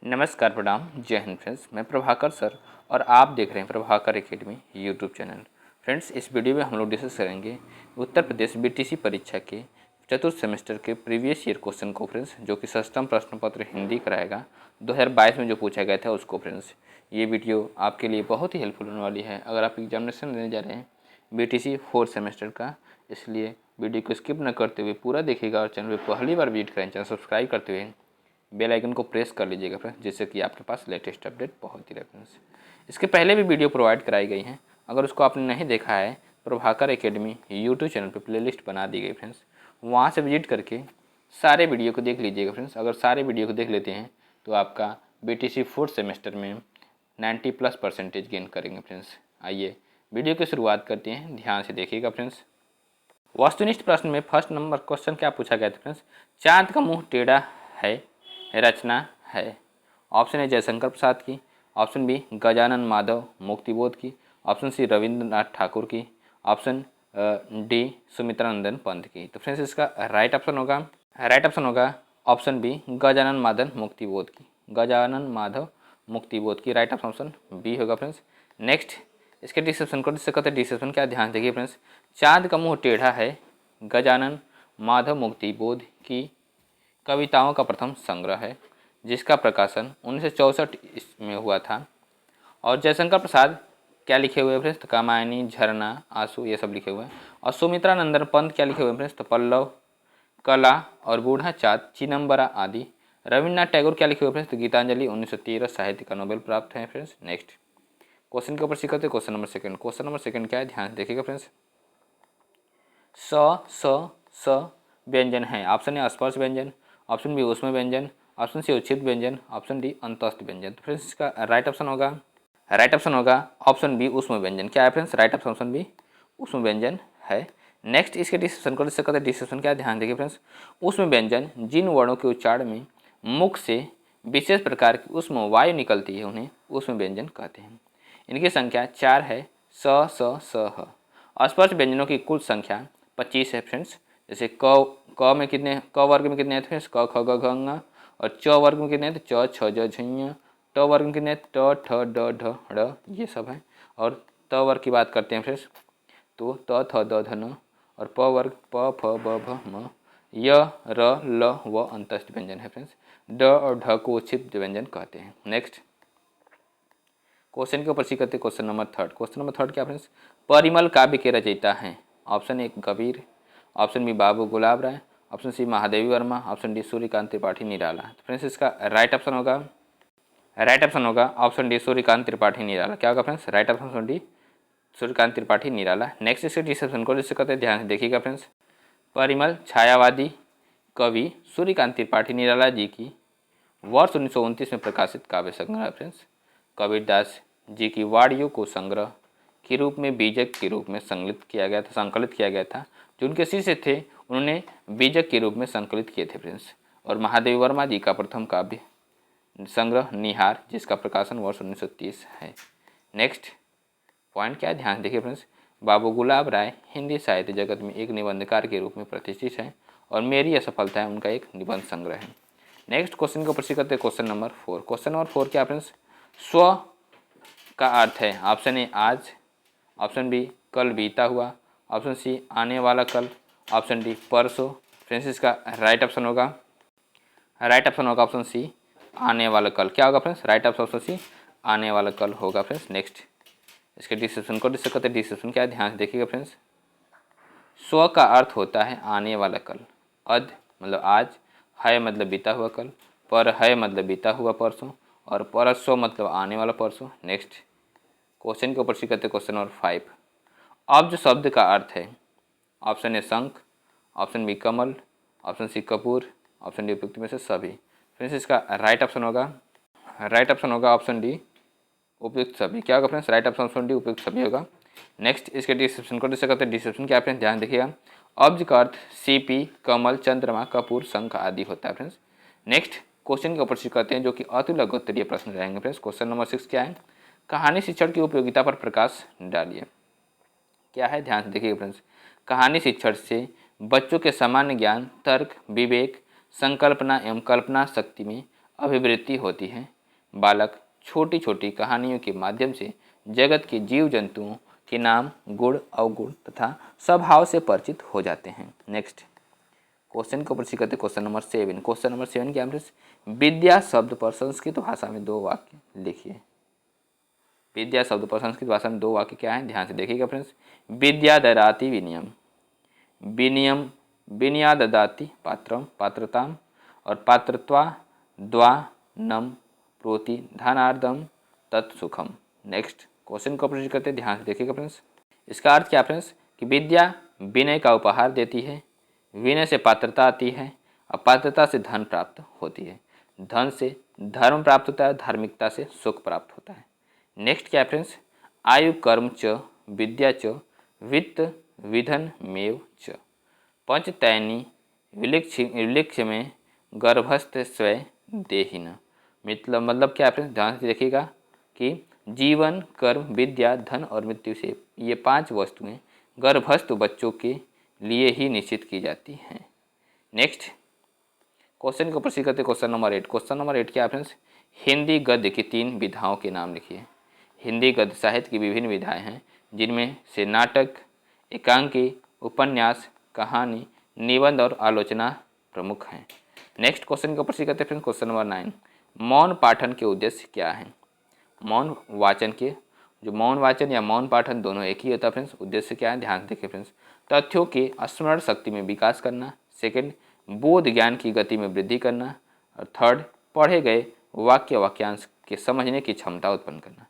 नमस्कार, प्रणाम, जय हिंद फ्रेंड्स। मैं प्रभाकर सर और आप देख रहे हैं Prabhakar academy YouTube channel. Friends, इस वीडियो में हम लोग डिस्कस करेंगे उत्तर प्रदेश बीटीसी परीक्षा के चतुर्थ सेमेस्टर के प्रीवियस ईयर क्वेश्चन को फ्रेंड्स, जो कि सष्टम प्रश्न पत्र हिंदी कराएगा 2022 में जो पूछा गया था उसको। फ्रेंड्स, ये वीडियो आपके लिए बहुत ही हेल्पफुल होने वाली है अगर आप एग्जामिनेशन देने जा रहे हैं बीटीसी फोर्थ सेमेस्टर का। इसलिए वीडियो को स्किप न करते हुए पूरा देखिएगा और चैनल पर पहली बार विजिट करें चैनल सब्सक्राइब करते हुए बेल आइकन को प्रेस कर लीजिएगा फ्रेंड्स, जिससे कि आपके पास लेटेस्ट अपडेट पहुंचती रहे फ्रेंड्स। इसके पहले भी वीडियो प्रोवाइड कराई गई हैं, अगर उसको आपने नहीं देखा है प्रभाकर एकेडमी यूट्यूब चैनल पर प्लेलिस्ट बना दी गई फ्रेंड्स, वहाँ से विजिट करके सारे वीडियो को देख लीजिएगा फ्रेंड्स। अगर सारे वीडियो को देख लेते हैं तो आपका बीटीसी फोर्थ सेमेस्टर में 90+ % गेन करेंगे फ्रेंड्स। आइए वीडियो की शुरुआत करते हैं, ध्यान से देखिएगा फ्रेंड्स। वस्तुनिष्ठ प्रश्न में फर्स्ट नंबर क्वेश्चन क्या पूछा गया था फ्रेंड्स, चांद का मुंह टेढ़ा है रचना है। ऑप्शन ए जयशंकर प्रसाद की, ऑप्शन बी गजानन माधव मुक्तिबोध की, ऑप्शन सी रविंद्रनाथ ठाकुर की, ऑप्शन डी सुमित्रानंदन पंत की। तो फ्रेंड्स, इसका राइट ऑप्शन होगा ऑप्शन बी गजानन माधव मुक्तिबोध की। गजानन माधव मुक्तिबोध की राइट ऑप्शन बी होगा फ्रेंड्स। नेक्स्ट, इसके डिस्क्रिप्शन को जिससे कहते हैं डिस्क्रिप्शन क्या, ध्यान देखिए फ्रेंड्स। चांद का मुंह टेढ़ा है गजानन माधव मुक्तिबोध की कविताओं का प्रथम संग्रह है, जिसका प्रकाशन 1964 में हुआ था। और जयशंकर प्रसाद क्या लिखे हुए हैं फ्रेंड्स, तो कामायनी, झरना, आंसू, ये सब लिखे हुए हैं। और सुमित्रानंदन पंत क्या लिखे हुए हैं फ्रेंड्स, तो पल्लव, कला और बूढ़ा चाँद, चिदम्बरा आदि। रविन्द्रनाथ टैगोर क्या लिखे हुए फ्रेंड्स, तो गीतांजलि 1913 साहित्य का नोबेल प्राप्त है फ्रेंड्स। नेक्स्ट क्वेश्चन के ऊपर सीखते हैं क्वेश्चन नंबर सेकंड क्या है, ध्यान से देखिएगा फ्रेंड्स। स व्यंजन है। ऑप्शन ए स्पर्श व्यंजन, ऑप्शन बी ऊष्म व्यंजन, ऑप्शन सी उच्छिष्ट व्यंजन, ऑप्शन डी अंतस्थ व्यंजन। तो फ्रेंड्स, इसका राइट ऑप्शन होगा ऑप्शन बी ऊष्म व्यंजन। क्या है फ्रेंड्स, राइट ऑप्शन बी ऊष्म व्यंजन है। नेक्स्ट, इसके डिस्क्रिप्शन को कहते हैं डिस्क्रिप्शन क्या है, ध्यान देखिए फ्रेंड्स। ऊष्म व्यंजन जिन वर्णों के उच्चारण में मुख से विशेष प्रकार की ऊष्म वायु निकलती है उन्हें ऊष्म व्यंजन कहते हैं। इनकी संख्या 4 है, स ह। स्पर्श व्यंजनों की कुल संख्या 25 है फ्रेंड्स। जैसे क में कितने, क वर्ग में कितने हैं फ्रेंड्स, क ख ग घ ङ। और च वर्ग में कितने हैं, तो च छ ज झ ञ। ट वर्ग में कितने हैं, ट ठ ड ढ ड़, ये सब है। और त वर्ग की बात करते हैं फ्रेंड्स, तो त थ द ध न। और प वर्ग प फ ब भ म। य र ल व अंतस्थ व्यंजन है फ्रेंड्स। ड और ढ को उच्छिष्ट व्यंजन कहते हैं। नेक्स्ट क्वेश्चन के ऊपर सीखते क्वेश्चन नंबर थर्ड क्या फ्रेंड्स, परिमल काव्य के रचयिता हैं। Option A Kabir, option B Babu Gulab Rai, option C Mahadevi Verma, option D Suryakant Tripathi Nirala. तो फ्रेंड्स, इसका राइट ऑप्शन होगा ऑप्शन डी सूर्यकांत त्रिपाठी निराला। क्या होगा friends, right option D Suryakant Tripathi Nirala. Next, इसके डिस्क्रिप्शन को जिससे कहते हैं ध्यान से देखिएगा फ्रेंड्स। परिमल छायावादी कवि सूर्यकांत त्रिपाठी निराला जी की वर्ष 1929 में प्रकाशित काव्य संग्रह फ्रेंड्स। कबीरदास जी की वाणियों को संग्रह के रूप में बीजक के रूप में संकलित किया गया था। जो उनके शिष्य थे उन्होंने बीजक के रूप में संकलित किए थे फ्रेंड्स। और महादेवी वर्मा जी का प्रथम काव्य संग्रह निहार, जिसका प्रकाशन वर्ष 1930 है। नेक्स्ट पॉइंट क्या है, ध्यान देखिए फ्रेंड्स। बाबू गुलाब राय हिंदी साहित्य जगत में एक निबंधकार के रूप में प्रतिष्ठित है और मेरी असफलता है उनका एक निबंध संग्रह है। नेक्स्ट क्वेश्चन को प्रश्न करते हैं क्वेश्चन नंबर 4 क्या फ्रेंड्स, स्व का अर्थ है। ऑप्शन ए आज, ऑप्शन बी कल बीता हुआ, ऑप्शन सी आने वाला कल, ऑप्शन डी परसों। फ्रेंड्स, इसका राइट ऑप्शन होगा ऑप्शन सी आने वाला कल। क्या होगा फ्रेंड्स, राइट ऑप्शन सी आने वाला कल होगा फ्रेंड्स। नेक्स्ट, इसके डिस्क्रिप्शन को डिस्कस करते हैं। डिस्क्रिप्शन क्या है, ध्यान से देखिएगा फ्रेंड्स। स्व का अर्थ होता है आने वाला कल। अद मतलब आज, है मतलब बीता हुआ कल, पर है मतलब बीता हुआ परसों, और परसों मतलब आने वाला परसों। नेक्स्ट क्वेश्चन के ऊपर सीखते क्वेश्चन नंबर 5। अब्ज शब्द का अर्थ है। ऑप्शन ए शंख, ऑप्शन बी कमल, ऑप्शन सी कपूर, ऑप्शन डी उपयुक्त में से सभी। फ्रेंड्स, इसका राइट ऑप्शन होगा ऑप्शन डी उपयुक्त सभी। क्या होगा फ्रेंड्स, राइट ऑप्शन डी उपयुक्त सभी होगा। नेक्स्ट, इसके डिस्क्रिप्शन को डिस्कस करते हैं। डिस्क्रिप्शन क्या फ्रेंड्स, ध्यान देखिएगा। अब्ज का अर्थ सीपी, कमल, चंद्रमा, कपूर, शंख आदि होता है फ्रेंड्स। नेक्स्ट क्वेश्चन के ऊपर सीखते हैं, जो कि अति लघुत्तरीय प्रश्न रहेंगे फ्रेंड्स। क्वेश्चन नंबर 6 क्या है, कहानी शिक्षण की उपयोगिता पर प्रकाश डालिए। क्या है, ध्यान से देखिए फ्रेंड्स। कहानी शिक्षण से बच्चों के सामान्य ज्ञान, तर्क, विवेक, संकल्पना एवं कल्पना शक्ति में अभिवृद्धि होती है। बालक छोटी छोटी कहानियों के माध्यम से जगत के जीव जंतुओं के नाम, गुण, अवगुण तथा स्वभाव से परिचित हो जाते हैं। नेक्स्ट क्वेश्चन को प्रश्न करते क्वेश्चन नंबर 7। क्वेश्चन नंबर 7 क्या है? विद्या शब्द पर संस्कृत भाषा में 2 वाक्य लिखिए। विद्या शब्द पर संस्कृत भाषा में 2 वाक्य क्या है? ध्यान से देखिएगा फ्रेंड्स। विद्या ददाति विनयम, विनयम विनया ददाति पात्रम पात्रताम, और पात्रत्वा द्वानम प्रोति धनार्दम तत्सुखम। नेक्स्ट क्वेश्चन को प्रश्न करते ध्यान से देखिएगा फ्रेंड्स। इसका अर्थ क्या फ्रेंड्स? कि विद्या विनय का उपहार देती है, विनय से पात्रता आती है और पात्रता से धन प्राप्त होती है, धन से धर्म प्राप्त होता है, धार्मिकता से सुख प्राप्त होता है। नेक्स्ट क्या है फ्रेंड्स? आयु कर्म च विद्या च वित्त विधन मेव च पंचतैनी विलिक्ष में गर्भस्थ स्वय देहिन। मतलब क्या है फ्रेंड्स? ध्यान से देखिएगा कि जीवन, कर्म, विद्या, धन और मृत्यु से ये 5 वस्तुएं गर्भस्थ बच्चों के लिए ही निश्चित की जाती हैं। नेक्स्ट क्वेश्चन को प्रश्न करते क्वेश्चन नंबर 8। क्वेश्चन नंबर 8 क्या है फ्रेंड्स? हिंदी गद्य की 3 विधाओं के नाम लिखिए। हिंदी गद्य साहित्य की विभिन्न विधाएं हैं, जिनमें से नाटक, एकांकी, उपन्यास, कहानी, निबंध और आलोचना प्रमुख हैं। नेक्स्ट क्वेश्चन को प्रश्न करते फ्रेंड्स क्वेश्चन नंबर 9। मौन पाठन के उद्देश्य क्या है? मौन वाचन के, जो मौन वाचन या मौन पाठन दोनों एक ही होता है फ्रेंड्स। उद्देश्य क्या है? ध्यान से देखिए फ्रेंड्स। तथ्यों के स्मरण शक्ति में विकास करना, सेकंड बोध ज्ञान की गति में वृद्धि करना, और थर्ड पढ़े गए वाक्यांश के समझने की क्षमता उत्पन्न करना।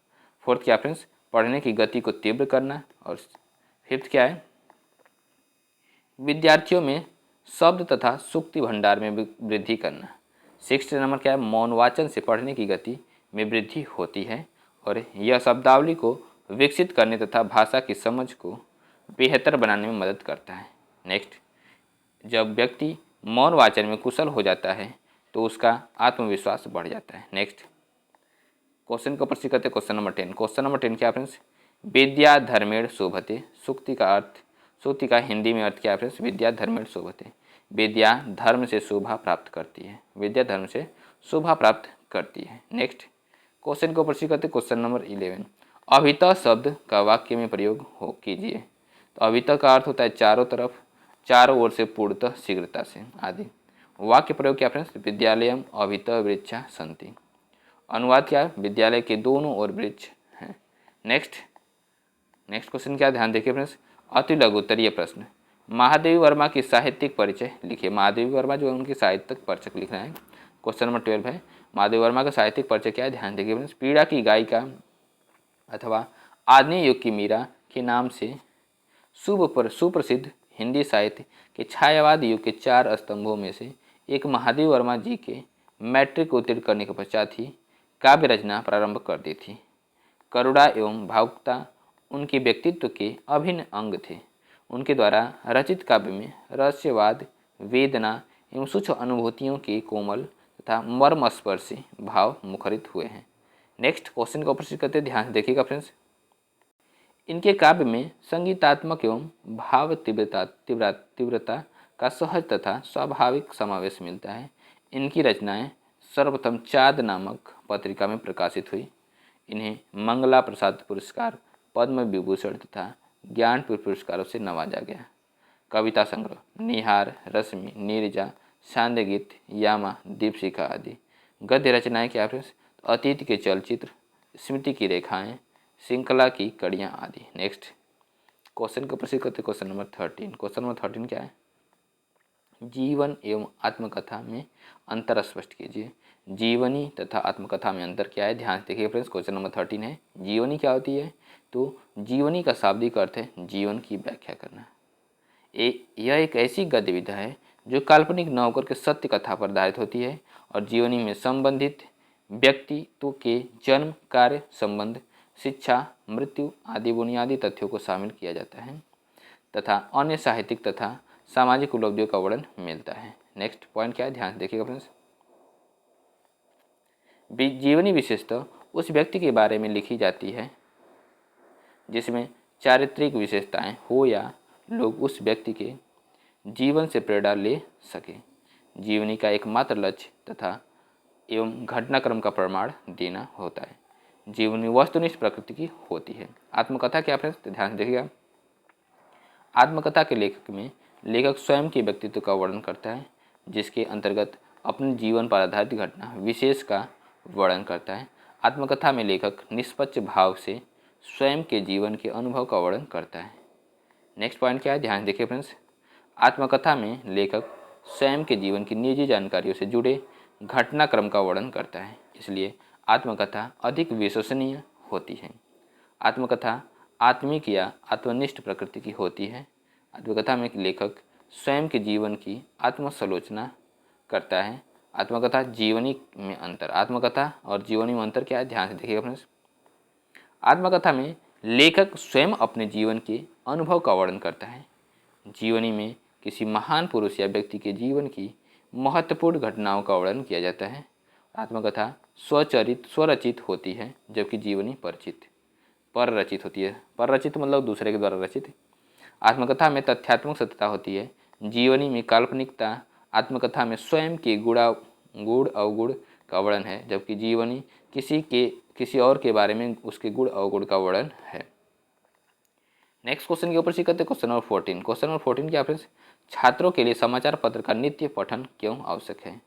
फोर्थ क्या फ्रेंड्स? पढ़ने की गति को तीव्र करना, और फिफ्थ क्या है? विद्यार्थियों में शब्द तथा सूक्ति भंडार में वृद्धि करना। सिक्स्थ नंबर क्या है? मौन वाचन से पढ़ने की गति में वृद्धि होती है और यह शब्दावली को विकसित करने तथा भाषा की समझ को बेहतर बनाने में मदद करता है। नेक्स्ट, जब व्यक्ति मौन वाचन में कुशल हो जाता है तो उसका आत्मविश्वास बढ़ जाता है। नेक्स्ट क्वेश्चन को प्रश्न करते क्वेश्चन नंबर 10। क्वेश्चन नंबर 10 क्या फ्रेंड्स? विद्या धर्मेण शोभते। सूक्ति का हिंदी में अर्थ क्या है फ्रेंड्स? विद्या धर्मेण शोभते। विद्या धर्म से शोभा प्राप्त करती है। विद्या धर्म से शोभा प्राप्त करती है। नेक्स्ट क्वेश्चन को प्रश्न करते क्वेश्चन नंबर 11। अभितः शब्द का वाक्य में प्रयोग हो कीजिए। तो अभितः का अर्थ होता है चारों तरफ, चारों ओर से, पूर्णतः, शीघ्रता से आदि। वाक्य प्रयोग क्या फ्रेंड्स? विद्यालयम अभितः वृक्षा सन्ति। अनुवाद क्या है? विद्यालय के दोनों ओर वृक्ष हैं। नेक्स्ट क्वेश्चन क्या? ध्यान देखिए फ्रेंड्स। अति लघु उत्तरीय प्रश्न। महादेवी वर्मा की साहित्यिक परिचय लिखिए। महादेवी वर्मा जो है उनकी साहित्यिक परिचय लिखना है। क्वेश्चन नंबर 12 है, महादेवी वर्मा का साहित्यिक परिचय क्या है? ध्यान देखिए फ्रेंड्स। पीड़ा की गायिका अथवा आधुनिक युग की मीरा के नाम से सुप्रसिद्ध हिंदी साहित्य के छायावाद युग के 4 स्तंभों में से एक महादेवी वर्मा जी के मैट्रिक उत्तीर्ण करने के पश्चात ही काव्य रचना प्रारंभ कर दी थी। करुणा एवं भावुकता उनके व्यक्तित्व के अभिन्न अंग थे। उनके द्वारा रचित काव्य में रहस्यवाद, वेदना एवं सूक्ष्म अनुभूतियों के कोमल तथा मर्मस्पर्शी भाव मुखरित हुए हैं। नेक्स्ट क्वेश्चन को प्रश्न करते ध्यान से देखिएगा फ्रेंड्स। इनके काव्य में संगीतात्मक एवं भाव तीव्रता का सहज तथा स्वाभाविक समावेश मिलता है। इनकी रचनाएं सर्वप्रथम चाँद नामक पत्रिका में प्रकाशित हुई। इन्हें मंगला प्रसाद पुरस्कार, पद्म विभूषण तथा ज्ञानपीठ पुरस्कारों से नवाजा गया। कविता संग्रह, निहार, रश्मि, नीरजा, सांध्य गीत, यामा, दीपशिखा आदि। गद्य रचनाएं क्या फ्रेंड्स? अतीत के चलचित्र, स्मृति की रेखाएं, श्रृंखला की कड़ियाँ आदि। नेक्स्ट क्वेश्चन को प्रश्न करते क्वेश्चन नंबर 13। क्वेश्चन नंबर 13 क्या है? जीवन एवं आत्मकथा में अंतर स्पष्ट कीजिए। जीवनी तथा आत्मकथा में अंतर क्या है? ध्यान से देखिए फ्रेंड्स। क्वेश्चन नंबर 13 है, जीवनी क्या होती है? तो जीवनी का शाब्दिक अर्थ है जीवन की व्याख्या करना। यह एक ऐसी गद्य विधा है जो काल्पनिक न होकर के सत्य कथा पर आधारित होती है और जीवनी में संबंधित व्यक्तित्व के जन्म, कार्य, संबंध, शिक्षा, मृत्यु आदि बुनियादी तथ्यों को शामिल किया जाता है तथा अन्य साहित्यिक तथा सामाजिक उपलब्धियों का वर्णन मिलता है। नेक्स्ट पॉइंट क्या है? ध्यान से देखिएगा फ्रेंड्स। जीवनी विशेषतः उस व्यक्ति के बारे में लिखी जाती है जिसमें चारित्रिक विशेषताएं हो या लोग उस व्यक्ति के जीवन से प्रेरणा ले सके। जीवनी का एकमात्र लक्ष्य तथा एवं घटनाक्रम का प्रमाण देना होता है। जीवनी वस्तुनिष्ठ प्रकृति की होती है। आत्मकथा क्या फ्रेंड्स, तो ध्यान से देखिएगा। आत्मकथा के लेखक में लेखक स्वयं के व्यक्तित्व का वर्णन करता है, जिसके अंतर्गत अपने जीवन पर आधारित घटना विशेष का वर्णन करता है। आत्मकथा में लेखक निष्पक्ष भाव से स्वयं के जीवन के अनुभव का वर्णन करता है। नेक्स्ट पॉइंट क्या है, ध्यान देखिए फ्रेंड्स। आत्मकथा में लेखक स्वयं के जीवन की निजी जानकारियों से जुड़े घटनाक्रम का वर्णन करता है, इसलिए आत्मकथा अधिक विश्वसनीय होती है। आत्मकथा आत्मिक या आत्मनिष्ठ प्रकृति की होती है। आत्मकथा में लेखक स्वयं के जीवन की आत्मसलोचना करता है। आत्मकथा जीवनी में अंतर, आत्मकथा और जीवनी में अंतर क्या है, ध्यान से देखिएगा फ्रेंड्स। आत्मकथा में लेखक स्वयं अपने जीवन के अनुभव का वर्णन करता है। जीवनी में किसी महान पुरुष या व्यक्ति के जीवन की महत्वपूर्ण घटनाओं का वर्णन किया जाता है। आत्मकथा स्वरचित होती है, जबकि जीवनी पररचित होती है। पररचित मतलब दूसरे के द्वारा रचित। आत्मकथा में तथ्यात्मक सत्यता होती है, जीवनी में काल्पनिकता। आत्मकथा में स्वयं के गुण अवगुण का वर्णन है, जबकि जीवनी किसी और के बारे में उसके गुण अवगुण का वर्णन है। नेक्स्ट क्वेश्चन के ऊपर से करते क्वेश्चन नंबर 14। क्वेश्चन नंबर 14 क्या फ्रेंड्स, छात्रों के लिए समाचार पत्र का नित्य पठन क्यों आवश्यक है।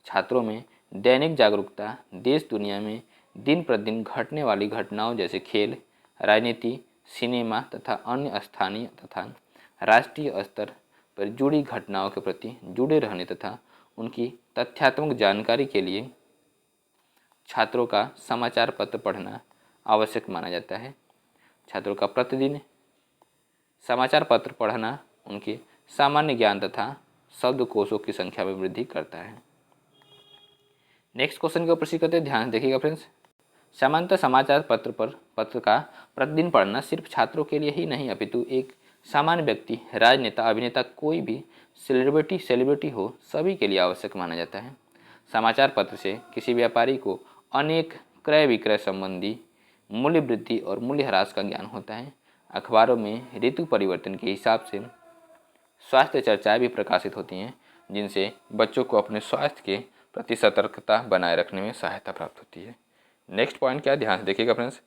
छात्रों में दैनिक जागरूकता, देश दुनिया में दिन प्रतिदिन घटने वाली घटनाओं जैसे खेल, राजनीति, सिनेमा तथा अन्य स्थानीय तथा राष्ट्रीय स्तर पर जुड़ी घटनाओं के प्रति जुड़े रहने तथा उनकी तथ्यात्मक जानकारी के लिए छात्रों का समाचार पत्र पढ़ना आवश्यक माना जाता है। छात्रों का प्रतिदिन समाचार पत्र पढ़ना उनके सामान्य ज्ञान तथा शब्दकोशों की संख्या में वृद्धि करता है। नेक्स्ट क्वेश्चन के ऊपर से करते ध्यान देखिएगा फ्रेंड्स। सामान्यतः समाचार पत्र का प्रतिदिन पढ़ना सिर्फ छात्रों के लिए ही नहीं, अपितु एक सामान्य व्यक्ति, राजनेता, अभिनेता, कोई भी सेलिब्रिटी हो, सभी के लिए आवश्यक माना जाता है। समाचार पत्र से किसी व्यापारी को अनेक क्रय विक्रय संबंधी मूल्य वृद्धि और मूल्य ह्रास का ज्ञान होता है। अखबारों में ऋतु परिवर्तन के हिसाब से स्वास्थ्य चर्चाएं भी प्रकाशित होती हैं, जिनसे बच्चों को अपने स्वास्थ्य के प्रति सतर्कता बनाए रखने में सहायता प्राप्त होती है। नेक्स्ट पॉइंट क्या है, ध्यान से देखिएगा फ्रेंड्स।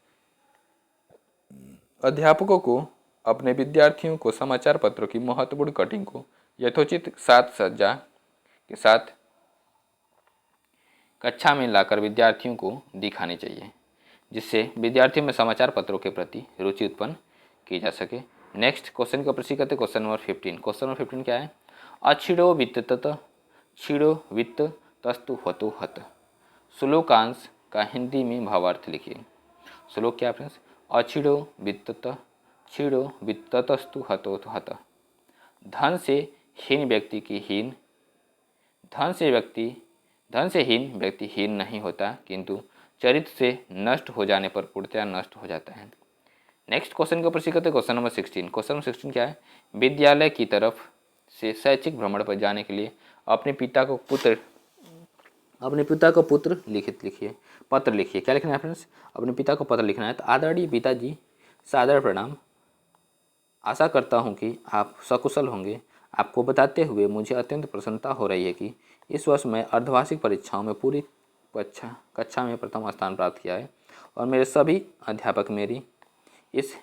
अध्यापकों को अपने विद्यार्थियों को समाचार पत्रों की महत्वपूर्ण कटिंग को यथोचित साज सज्जा के साथ कक्षा में लाकर विद्यार्थियों को दिखानी चाहिए, जिससे विद्यार्थियों में समाचार पत्रों के प्रति रुचि उत्पन्न की जा सके। नेक्स्ट क्वेश्चन का प्रश्न करते क्वेश्चन नंबर 15। क्वेश्चन नंबर 15 क्या है, अछिड़ो वित्त तस्तु हतो हत। श्लोकांश का हिंदी में भावार्थ लिखिए। श्लोक क्या फ्रेंड्स, अछिड़ो वित्ततस्तु हतो हत। धन से हीन व्यक्ति हीन नहीं होता, किंतु चरित्र से नष्ट हो जाने पर पूर्णतया नष्ट हो जाता है। नेक्स्ट क्वेश्चन के ऊपर से करते क्वेश्चन नंबर 16। क्वेश्चन नंबर 16 क्या है, विद्यालय की तरफ से शैक्षिक भ्रमण पर जाने के लिए अपने पिता को पत्र लिखिए। क्या लिखना है फ्रेंड्स, अपने पिता को पत्र लिखना है। तो आदरणीय पिताजी, सादर प्रणाम। आशा करता हूँ कि आप सकुशल होंगे। आपको बताते हुए मुझे अत्यंत प्रसन्नता हो रही है कि इस वर्ष मैं अर्धवार्षिक परीक्षाओं में पूरी कक्षा में प्रथम स्थान प्राप्त किया है और मेरे सभी अध्यापक मेरी इस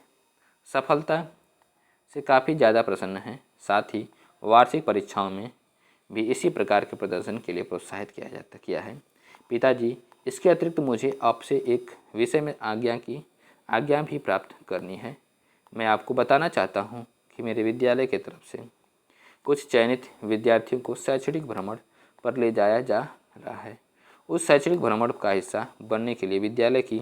सफलता से काफ़ी ज़्यादा प्रसन्न हैं। साथ ही वार्षिक परीक्षाओं में भी इसी प्रकार के प्रदर्शन के लिए प्रोत्साहित किया है। पिताजी, इसके अतिरिक्त मुझे आपसे एक विषय में आज्ञा भी प्राप्त करनी है। मैं आपको बताना चाहता हूँ कि मेरे विद्यालय की तरफ से कुछ चयनित विद्यार्थियों को शैक्षणिक भ्रमण पर ले जाया जा रहा है। उस शैक्षणिक भ्रमण का हिस्सा बनने के लिए विद्यालय की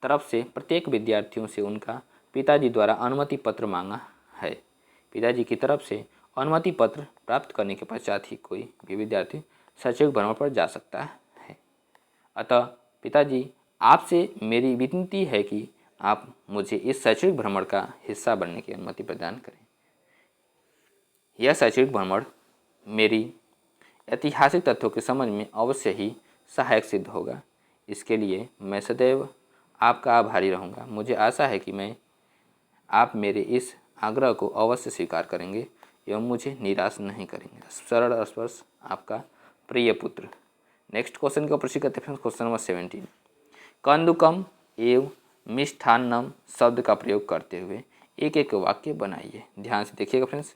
तरफ से प्रत्येक विद्यार्थियों से उनका पिताजी द्वारा अनुमति पत्र मांगा है। पिताजी की तरफ से अनुमति पत्र प्राप्त करने के पश्चात ही कोई भी विद्यार्थी शैक्षणिक भ्रमण पर जा सकता है। अतः पिताजी, आपसे मेरी विनती है कि आप मुझे इस शैक्षणिक भ्रमण का हिस्सा बनने की अनुमति प्रदान करें। यह शैक्षणिक भ्रमण मेरी ऐतिहासिक तथ्यों के समझ में अवश्य ही सहायक सिद्ध होगा। इसके लिए मैं सदैव आपका आभारी रहूँगा। मुझे आशा है कि आप मेरे इस आग्रह को अवश्य स्वीकार करेंगे। एवं मुझे निराश नहीं करेंगे। सरल स्पर्श आपका प्रिय पुत्र। नेक्स्ट क्वेश्चन का प्रश्न करते हैं क्वेश्चन नंबर 17। कंदुकम एवं मिष्ठान्नम शब्द का प्रयोग करते हुए एक एक वाक्य बनाइए। ध्यान से देखिएगा फ्रेंड्स,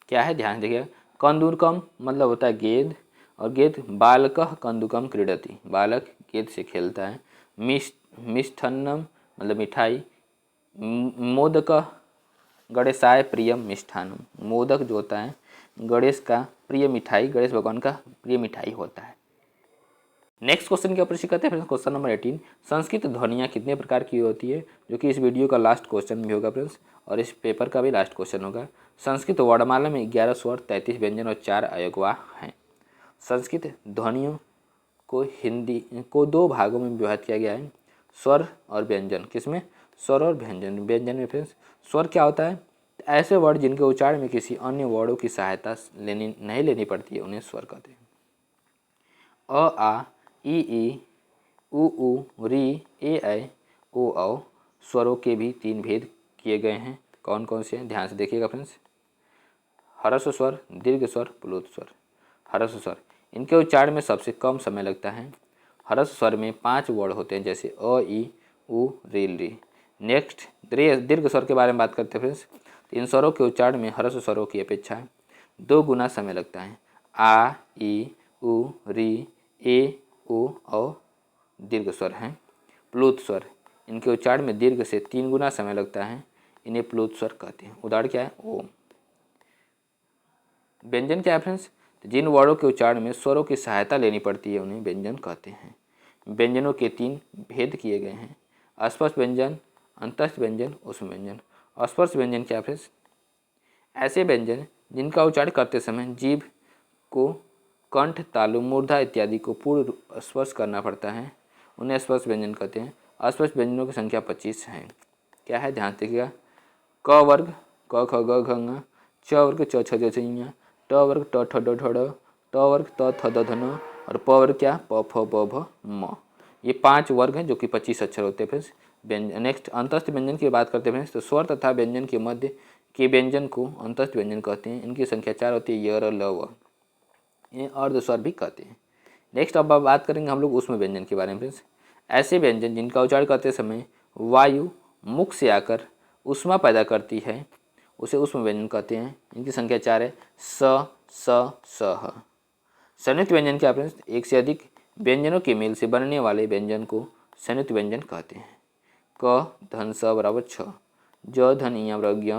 क्या है ध्यान से देखिएगा। कंदुकम मतलब होता है गेंद, और गेंद बालकः कंदुकम क्रीडति, बालक गेंद से खेलता है। मिष्ठान्नम मतलब मिठाई। मोदक गणेशाय प्रियम मिष्ठान्नम, मोदक जो होता है गणेश का प्रिय मिठाई, गणेश भगवान का प्रिय मिठाई होता है। नेक्स्ट क्वेश्चन के ऊपर करते हैं क्वेश्चन नंबर 18। संस्कृत ध्वनियाँ कितने प्रकार की होती है, जो कि इस वीडियो का लास्ट क्वेश्चन भी होगा फ्रेंड्स, और इस पेपर का भी लास्ट क्वेश्चन होगा। संस्कृत वर्णमाला में 11 स्वर, 33 व्यंजन और 4 अयगवाह हैं। संस्कृत ध्वनियों को हिंदी को 2 भागों में विभाजित किया गया है, स्वर और व्यंजन। किसमें? स्वर और व्यंजन। व्यंजन में फ्रेंड्स स्वर क्या होता है? ऐसे वर्ड जिनके उच्चारण में किसी अन्य वर्डों की सहायता नहीं लेनी पड़ती है, उन्हें स्वर कहते हैं। अ आ ई उ ऊ री ए ऐ ओ औ स्वरों के भी 3 भेद किए गए हैं। कौन कौन से हैं? ध्यान से देखिएगा फ्रेंड्स। ह्रस्व स्वर, दीर्घ स्वर, प्लुत स्वर। ह्रस्व स्वर इनके उच्चारण में सबसे कम समय लगता है। ह्रस्व स्वर में 5 वर्ण होते हैं, जैसे अ ई उ री। नेक्स्ट दीर्घ स्वर के बारे में बात करते हैं फ्रेंड्स। इन स्वरों के उच्चारण में ह्रस्व स्वरों की अपेक्षा 2 गुना समय लगता है। आ ई उ री ए ओ दीर्घ स्वर हैं। प्लुत स्वर इनके उच्चारण में दीर्घ से 3 गुना समय लगता है, इन्हें प्लुत स्वर कहते हैं। उदाहरण क्या है? ओम। व्यंजन क्या है फ्रेंड्स? जिन वर्णों के उच्चारण में स्वरों की सहायता लेनी पड़ती है, उन्हें व्यंजन कहते हैं। व्यंजनों के 3 भेद किए गए हैं, अस्पर्श व्यंजन, अंतस्थ व्यंजन, ऊष्म व्यंजन। अस्पर्श व्यंजन क्या है फ्रेंड्स? ऐसे व्यंजन जिनका उच्चारण करते समय जीभ को कंठ, तालु, मूर्धा इत्यादि को पूर्ण स्पर्श करना पड़ता है, उन्हें स्पर्श व्यंजन कहते हैं। अस्पर्श व्यंजनों की संख्या 25 है। क्या है? ध्यान देखिएगा। क वर्ग क ख ग घ ङ, च वर्ग च छ ज झ ञ, ट वर्ग ट ठ ड ढ ढ, त वर्ग त थ द ध न, और प वर्ग क्या? प फ ब भ म। ये 5 वर्ग हैं जो कि 25 अक्षर होते हैं फ्रेंड्स। व्यंजन। नेक्स्ट अंतस्थ व्यंजन की बात करते हैं फ्रेंड्स, तो स्वर तथा व्यंजन के मध्य के व्यंजन को अंतस्थ व्यंजन कहते हैं। इनकी संख्या 4 होती है, य र ल व। इन्हें अर्ध स्वर भी कहते हैं। नेक्स्ट अब बात करेंगे हम लोग ऊष्म व्यंजन के बारे में फ्रेंड्स। ऐसे व्यंजन जिनका उच्चारण करते समय वायु मुख से आकर ऊष्मा पैदा करती है, उसे ऊष्म व्यंजन कहते हैं। इनकी संख्या 4 है, स स स। संयुक्त व्यंजन क्या फ्रेंड्स? एक से अधिक व्यंजनों के मेल से बनने वाले व्यंजन को संयुक्त व्यंजन कहते हैं। क धन स बराबर छ, ज धन इया बराबर ज्ञ,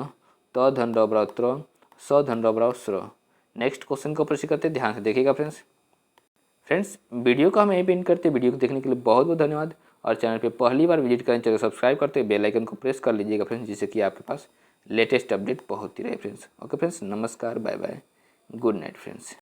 त धन र बराबर त्र, स धन र बराबर स्र। नेक्स्ट क्वेश्चन को प्रश्न करते हैं, ध्यान से देखिएगा फ्रेंड्स। वीडियो को हम यहीं पे एंड करते हैं। वीडियो को देखने के लिए बहुत बहुत धन्यवाद, और चैनल पे पहली बार विजिट करें चैनल सब्सक्राइब करते बेल आइकन को प्रेस कर लीजिएगा फ्रेंड्स, जिससे कि आपके पास लेटेस्ट अपडेट पहुंचती रहे फ्रेंड्स। ओके फ्रेंड्स, नमस्कार, bye bye, good night friends.